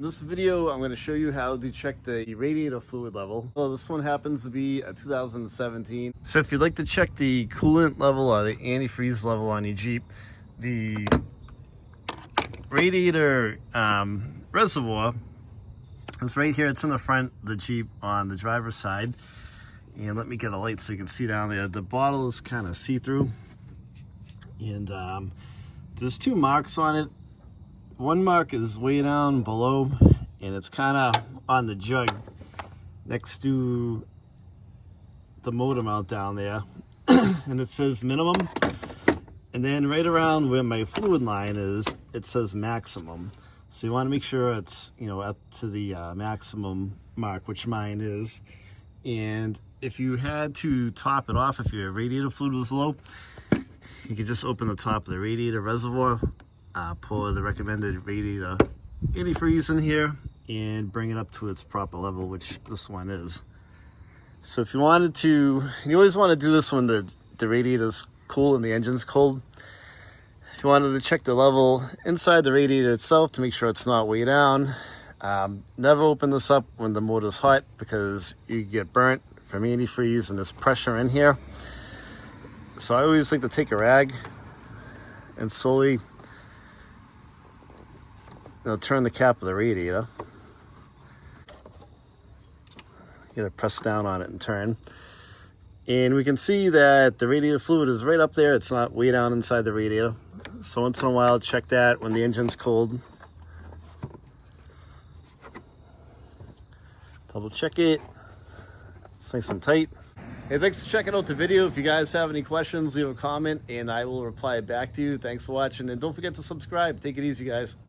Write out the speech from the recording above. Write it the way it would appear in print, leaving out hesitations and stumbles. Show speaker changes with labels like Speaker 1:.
Speaker 1: In this video, I'm going to show you how to check the radiator fluid level. Well, this one happens to be a 2017. So if you'd like to check the coolant level or the antifreeze level on your Jeep, the radiator reservoir is right here. It's in the front of the Jeep on the driver's side. And let me get a light so you can see down there. The bottle is kind of see-through. And there's two marks on it. One mark is way down below, and it's kind of on the jug next to the motor mount down there. And it says minimum. And then right around where my fluid line is, it says maximum. So you want to make sure it's, up to the maximum mark, which mine is. And if you had to top it off, if your radiator fluid was low, you could just open the top of the radiator reservoir, pour the recommended radiator antifreeze in here, and bring it up to its proper level, which this one is. So if you wanted to, you always want to do this when the radiator's cool and the engine's cold. If you wanted to check the level inside the radiator itself to make sure it's not way down, never open this up when the motor's hot, because you get burnt from antifreeze and there's pressure in here. So I always like to take a rag and slowly turn the cap of the radiator. You gotta press down on it and turn. And we can see that the radiator fluid is right up there. It's not way down inside the radiator. So once in a while, check that when the engine's cold. Double check it. It's nice and tight. Hey, thanks for checking out the video. If you guys have any questions, leave a comment and I will reply back to you. Thanks for watching, and don't forget to subscribe. Take it easy, guys.